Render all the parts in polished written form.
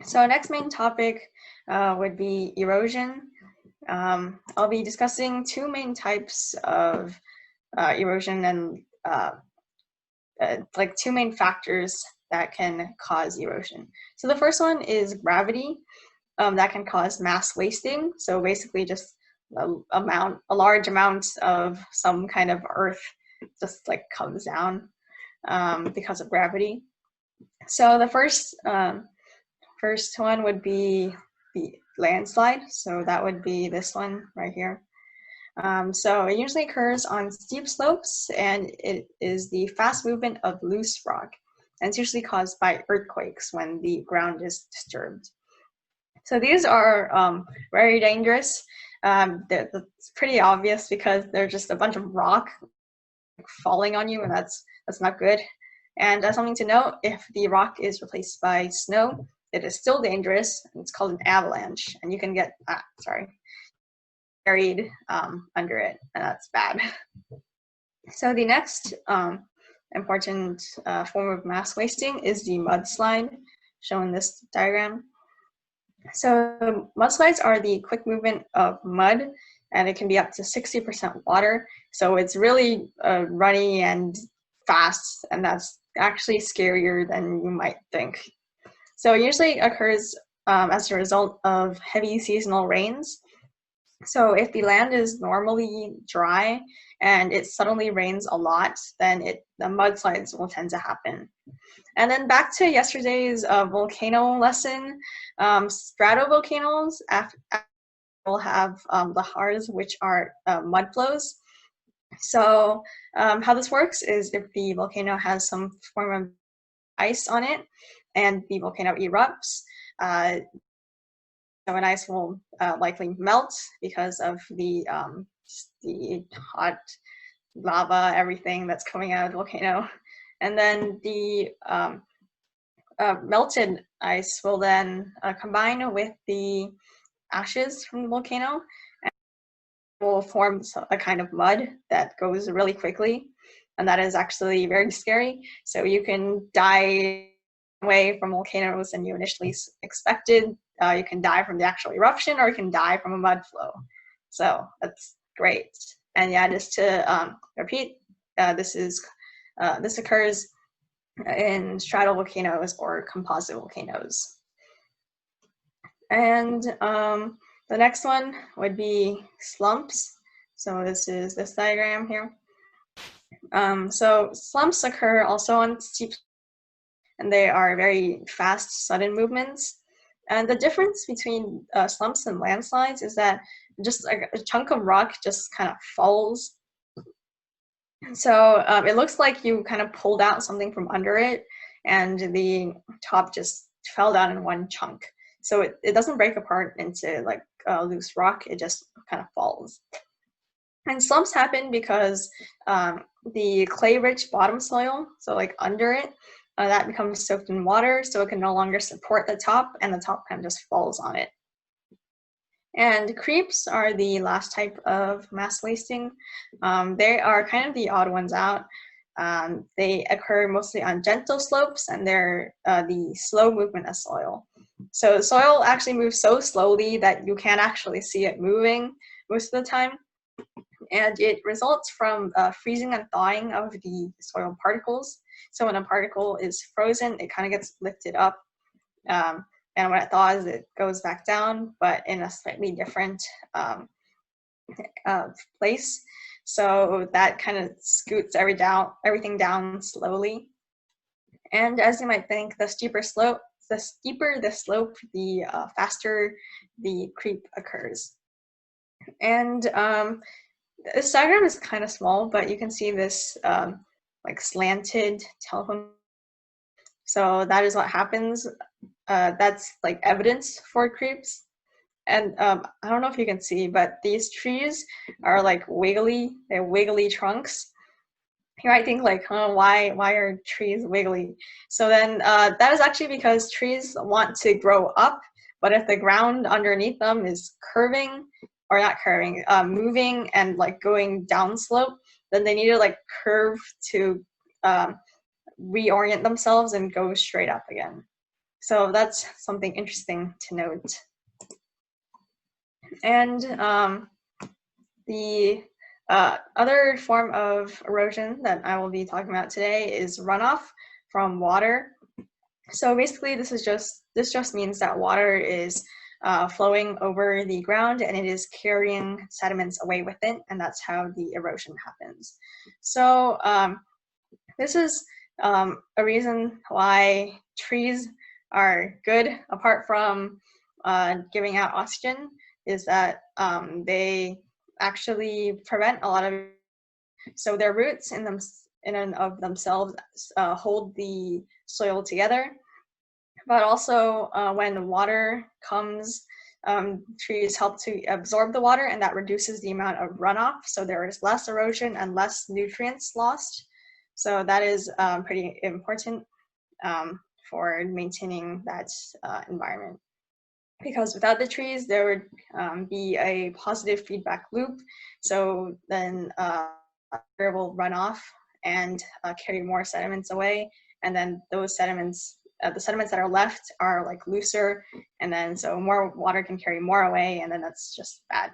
So next main topic would be erosion. I'll be discussing two main types of erosion and like two main factors that can cause erosion. So the first one is gravity. That can cause mass wasting. So basically just a large amount of some kind of earth just like comes down because of gravity. So the first one would be the landslide. So that would be this one right here. So it usually occurs on steep slopes, and it is the fast movement of loose rock. And it's usually caused by earthquakes when the ground is disturbed. So these are very dangerous. It's pretty obvious because they're just a bunch of rock falling on you, and that's not good. And something to note, if the rock is replaced by snow, it is still dangerous. It's called an avalanche, and you can get, buried under it, and that's bad. So the next important form of mass wasting is the mudslide, shown in this diagram. So mudslides are the quick movement of mud, and it can be up to 60% water. So it's really runny and fast, and that's actually scarier than you might think. So it usually occurs as a result of heavy seasonal rains. So if the land is normally dry and it suddenly rains a lot, then the mudslides will tend to happen. And then back to yesterday's volcano lesson, stratovolcanoes will have lahars, which are mud flows. So how this works is if the volcano has some form of ice on it and the volcano erupts, and ice will likely melt because of the hot lava, everything that's coming out of the volcano. And then the melted ice will then combine with the ashes from the volcano and will form a kind of mud that goes really quickly. And that is actually very scary. So you can die away from volcanoes than you initially expected. You can die from the actual eruption, or you can die from a mud flow. So that's great. And yeah, just to repeat, this occurs in stratovolcanoes or composite volcanoes. And the next one would be slumps. So this is this diagram here. So slumps occur also on steep, and they are very fast, sudden movements. And the difference between slumps and landslides is that just a chunk of rock just kind of falls. So it looks like you kind of pulled out something from under it, and the top just fell down in one chunk. So it doesn't break apart into like loose rock, it just kind of falls. And slumps happen because the clay-rich bottom soil, so like under it, that becomes soaked in water, so it can no longer support the top, and the top kind of just falls on it. And creeps are the last type of mass wasting. They are kind of the odd ones out. They occur mostly on gentle slopes, and they're the slow movement of soil. So soil actually moves so slowly that you can't actually see it moving most of the time. And it results from freezing and thawing of the soil particles. So when a particle is frozen, it kind of gets lifted up. And when it thaws, it goes back down, but in a slightly different place. So that kind of scoots everything down slowly. And as you might think, the steeper the slope, the faster the creep occurs. And this diagram is kind of small, but you can see this like slanted telephone. So that is what happens. That's like evidence for creeps. And I don't know if you can see, but these trees are like wiggly. They're wiggly trunks. You might think like, why are trees wiggly? So then that is actually because trees want to grow up, but if the ground underneath them is curving, or not curving, moving and like going downslope, then they need to like curve to reorient themselves and go straight up again. So that's something interesting to note. And the other form of erosion that I will be talking about today is runoff from water. So basically, this just means that water is flowing over the ground and it is carrying sediments away with it, and that's how the erosion happens. So this is a reason why trees are good, apart from giving out oxygen, is that they actually prevent a lot of, so their roots in and of themselves hold the soil together, but also when water comes, trees help to absorb the water, and that reduces the amount of runoff, so there is less erosion and less nutrients lost. So that is pretty important for maintaining that environment. Because without the trees, there would be a positive feedback loop. So then water will run off and carry more sediments away. And then those sediments, the sediments that are left are like looser. And then so more water can carry more away, and then that's just bad.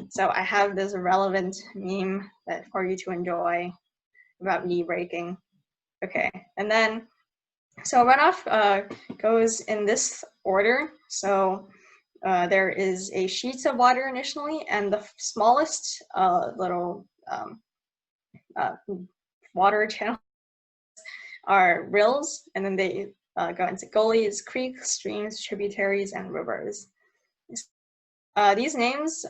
So I have this relevant meme that for you to enjoy about knee breaking. Okay, and then so runoff goes in this order. So there is a sheet of water initially, and the smallest little water channels are rills, and then they go into gullies, creeks, streams, tributaries, and rivers. These names,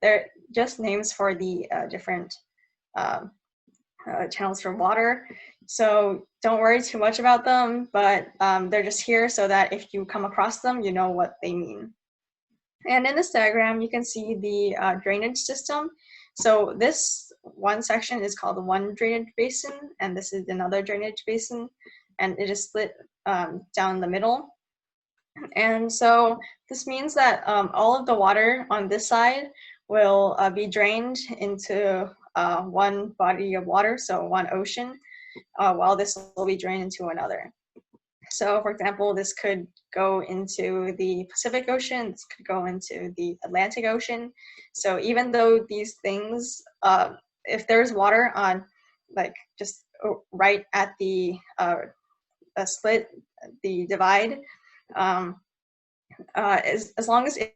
they're just names for the different channels for water. So don't worry too much about them, but they're just here so that if you come across them, you know what they mean. And in this diagram, you can see the drainage system. So this one section is called the one drainage basin, and this is another drainage basin, and it is split down the middle. And so this means that all of the water on this side will be drained into one body of water, so one ocean, while this will be drained into another. So for example, this could go into the Pacific Ocean, this could go into the Atlantic Ocean. So even though these things, if there's water on like just right at the split, the divide, as long as it's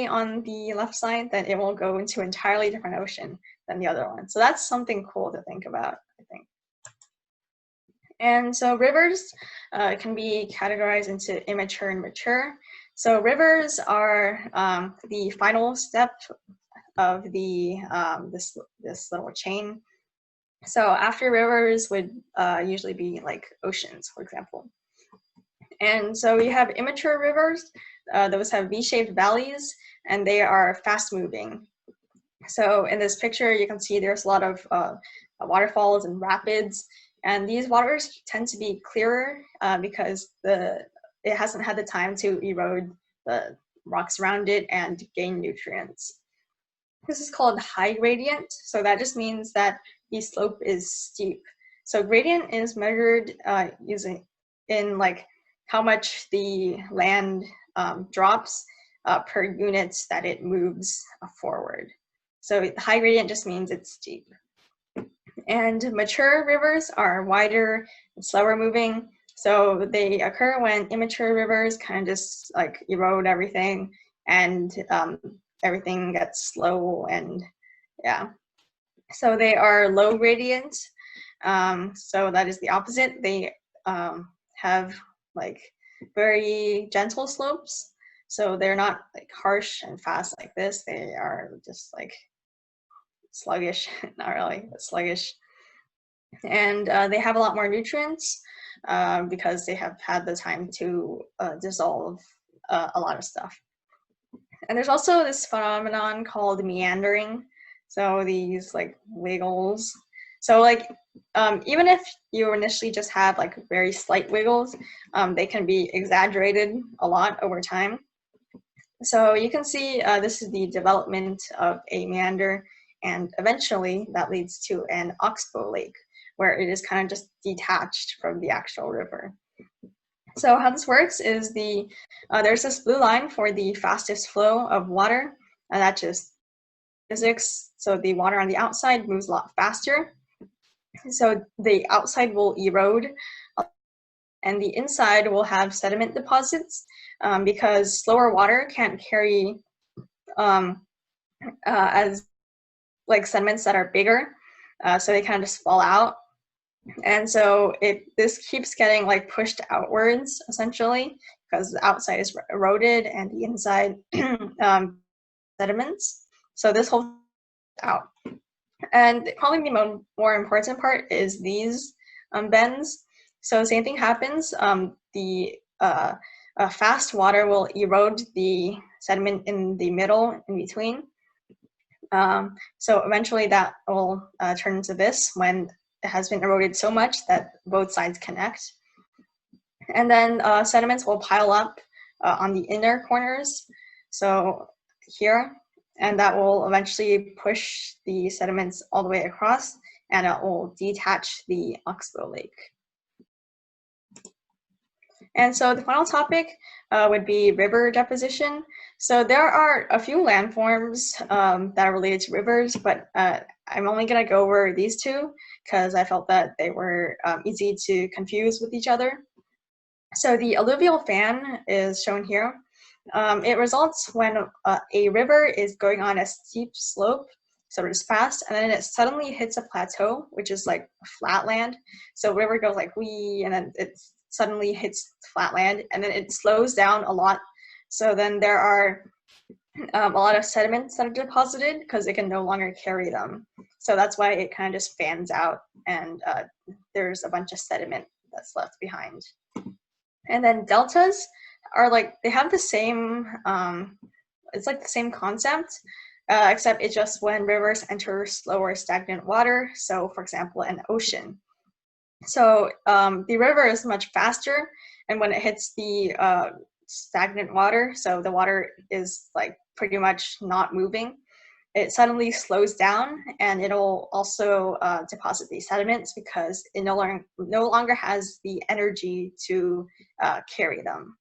on the left side, then it will go into an entirely different ocean than the other one. So that's something cool to think about, I think. And so rivers can be categorized into immature and mature. So rivers are the final step of the this little chain. So after rivers would usually be like oceans, for example. And so we have immature rivers. Those have V-shaped valleys, and they are fast moving. So in this picture, you can see there's a lot of waterfalls and rapids, and these waters tend to be clearer because it hasn't had the time to erode the rocks around it and gain nutrients. This is called high gradient. So that just means that the slope is steep. So gradient is measured using in like how much the land drops per units that it moves forward. So high gradient just means it's steep. And mature rivers are wider and slower moving. So they occur when immature rivers kind of just like erode everything, and everything gets slow, and yeah. So they are low gradient. So that is the opposite. They have like very gentle slopes. So they're not like harsh and fast like this. They are just like sluggish, not really, but sluggish. And they have a lot more nutrients because they have had the time to dissolve a lot of stuff. And there's also this phenomenon called meandering. So these like wiggles. So like even if you initially just have like very slight wiggles, they can be exaggerated a lot over time. So you can see this is the development of a meander, and eventually that leads to an oxbow lake, where it is kind of just detached from the actual river. So how this works is there's this blue line for the fastest flow of water, and that's just physics. So the water on the outside moves a lot faster. So the outside will erode, and the inside will have sediment deposits because slower water can't carry as like sediments that are bigger, so they kind of just fall out. And so this keeps getting like pushed outwards essentially because the outside is eroded and the inside sediments. So this whole out. And probably the more important part is these bends. So same thing happens. The fast water will erode the sediment in the middle, in between. So eventually that will turn into this when it has been eroded so much that both sides connect. And then sediments will pile up on the inner corners, so here, and that will eventually push the sediments all the way across, and it will detach the oxbow lake. And so the final topic would be river deposition. So there are a few landforms that are related to rivers, but I'm only going to go over these two because I felt that they were easy to confuse with each other. So the alluvial fan is shown here. It results when a river is going on a steep slope, so it's fast, and then it suddenly hits a plateau, which is like flat land. So river goes like wee, and then it suddenly hits flat land, and then it slows down a lot. So then there are a lot of sediments that are deposited because it can no longer carry them. So that's why it kind of just fans out, and there's a bunch of sediment that's left behind. And then deltas are like, they have the same, it's like the same concept, except it's just when rivers enter slower stagnant water. So for example, an ocean. So the river is much faster, and when it hits the stagnant water, so the water is like pretty much not moving, it suddenly slows down, and it'll also deposit these sediments because it no longer has the energy to carry them.